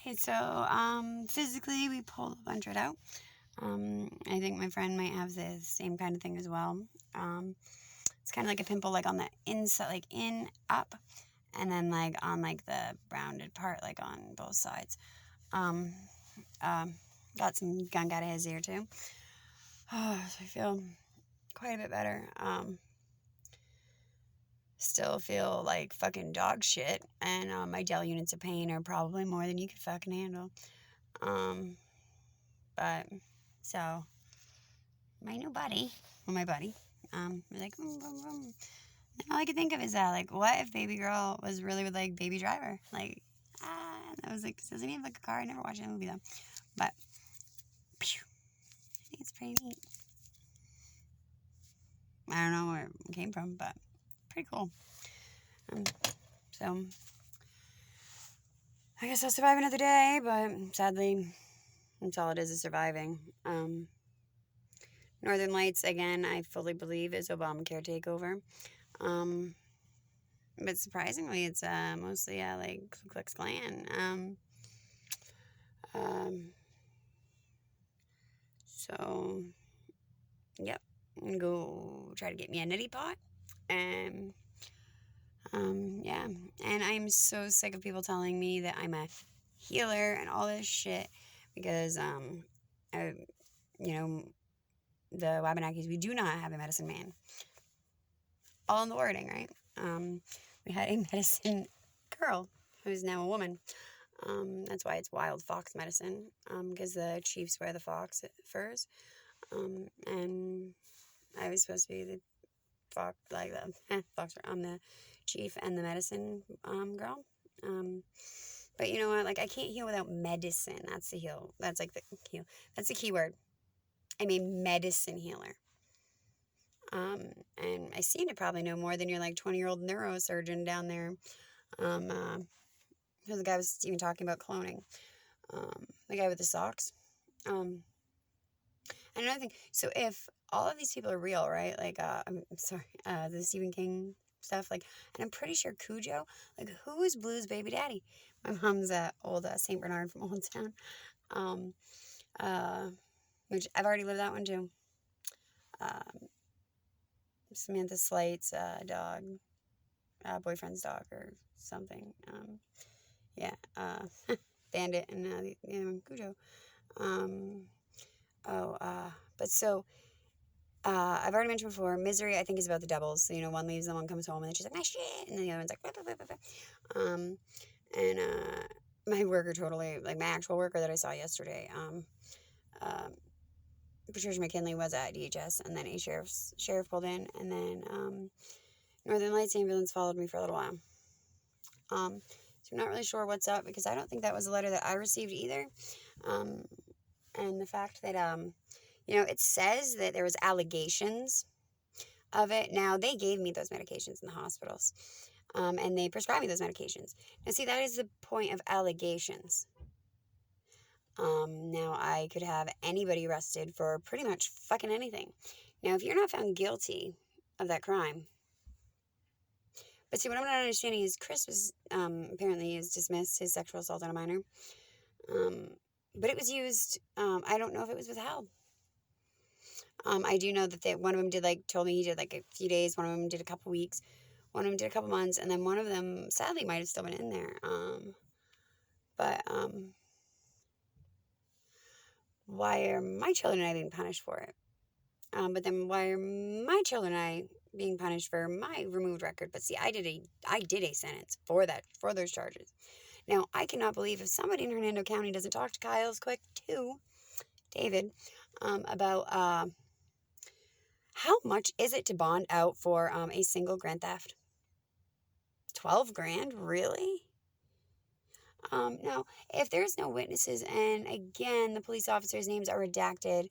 Hey, so, physically, we pulled a bunch of it out. I think my friend might have the same kind of thing as well. It's kind of like a pimple, like on the inside, like in, up, and then like on like the rounded part, like on both sides. Got some gunk out of his ear too. So I feel quite a bit better. Still feel like fucking dog shit, and my del units of pain are probably more than you could fucking handle. But so my new buddy, well, my buddy, was like, vroom, vroom, vroom. And all I could think of is that, like, what if Babygirl was really with like Baby Driver? Like, and I was like, doesn't he have like a car? I never watched that movie though, but pew, I think it's pretty neat. I don't know where it came from, but pretty cool. So I guess I'll survive another day, but sadly, that's all it is surviving. Northern Lights, again, I fully believe is Obamacare takeover. But surprisingly, it's mostly like Ku Klux Klan. So, yep, I'm gonna go try to get me a nitty pot. And yeah, and I'm so sick of people telling me that I'm a healer and all this shit because the Wabanakis, we do not have a medicine man. All in the wording, right? We had a medicine girl who's now a woman. That's why it's wild fox medicine, because the chiefs wear the fox furs. And I was supposed to be the fox, like the fox. I'm the chief and the medicine girl. But you know what? Like, I can't heal without medicine. That's the heal. That's like the heal. That's the key word. I'm a medicine healer. And I seem to probably know more than your like 20-year-old neurosurgeon down there. The guy was even talking about cloning. The guy with the socks. And another thing, so if all of these people are real, right? Like, I'm sorry, the Stephen King stuff, like, and I'm pretty sure Cujo, like, who is Blue's baby daddy? My mom's old St. Bernard from Old Town, which I've already lived that one too. Samantha Slate's dog, boyfriend's dog or something. Yeah, Bandit and Cujo. But so, I've already mentioned before, Misery, I think, is about the doubles. So, one leaves and one comes home, and then she's like, my shit, and then the other one's like, bah, bah, bah, bah. And my worker totally, like my actual worker that I saw yesterday, Patricia McKinley was at DHS, and then a sheriff pulled in, and then Northern Lights ambulance followed me for a little while. So I'm not really sure what's up, because I don't think that was a letter that I received either. And the fact that, it says that there was allegations of it. Now, they gave me those medications in the hospitals, and they prescribed me those medications. Now, see, that is the point of allegations. Now, I could have anybody arrested for pretty much fucking anything. Now, if you're not found guilty of that crime, but see, what I'm not understanding is Chris was, apparently is dismissed his sexual assault on a minor, but it was used, I don't know if it was withheld. I do know that one of them told me he did like a few days, one of them did a couple weeks, one of them did a couple months, and then one of them sadly might have still been in there. But why are my children and I being punished for it? But then why are my children and I being punished for my removed record? But see, I did a sentence for those charges. Now, I cannot believe if somebody in Hernando County doesn't talk to Kyle's quick too, David, about how much is it to bond out for a single grand theft? 12 grand, really? Now, if there's no witnesses, and again, the police officers' names are redacted,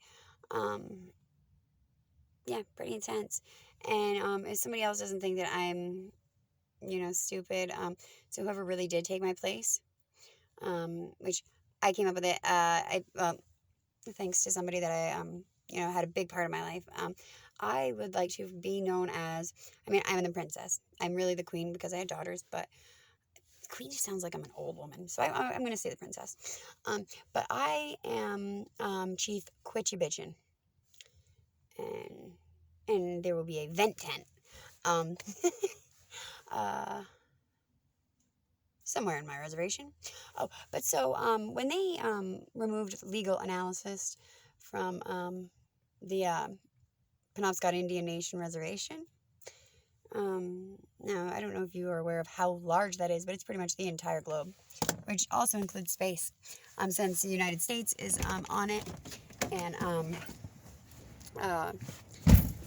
yeah, pretty intense. And if somebody else doesn't think that I'm, stupid, so whoever really did take my place, which I came up with it, thanks to somebody that I, had a big part of my life. I would like to be known as, I'm the princess. I'm really the queen because I had daughters, but Queen just sounds like I'm an old woman, so I'm going to say the princess. But I am Chief QUITCHABITCHIN, and there will be a vent tent somewhere in my reservation. Oh, but so when they removed legal analysis from the Penobscot Indian Nation Reservation, now, I don't know if you are aware of how large that is, but it's pretty much the entire globe, which also includes space, since the United States is on it, and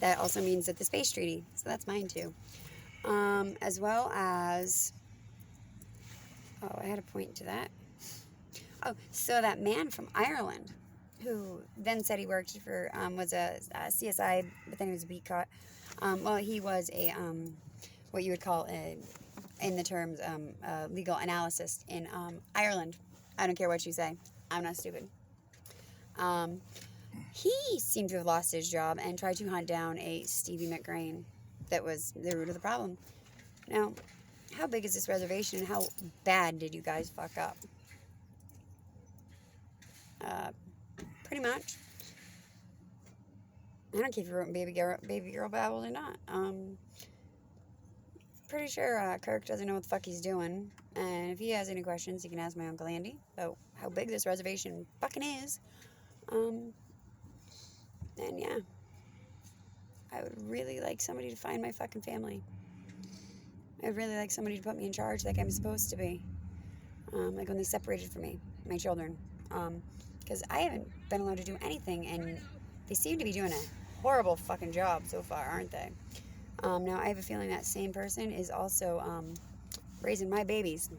that also means that the Space Treaty, so that's mine too, as well as, oh, I had a point to that. Oh, so that man from Ireland, who then said he worked for, was a CSI, but then he was a beat cop. Well, he was a, what you would call, in the terms, legal analyst in Ireland. I don't care what you say. I'm not stupid. He seemed to have lost his job and tried to hunt down a Stevie McGrain that was the root of the problem. Now, how big is this reservation and how bad did you guys fuck up? Pretty much. I don't care if you wrote Babygirl Babble or not. Pretty sure Kirk doesn't know what the fuck he's doing. And if he has any questions, he can ask my Uncle Andy about how big this reservation fucking is. And yeah. I would really like somebody to find my fucking family. I would really like somebody to put me in charge like I'm supposed to be. Like when they separated from me, my children. Because I haven't been allowed to do anything, and they seem to be doing a horrible fucking job so far, aren't they? Now, I have a feeling that same person is also raising my babies.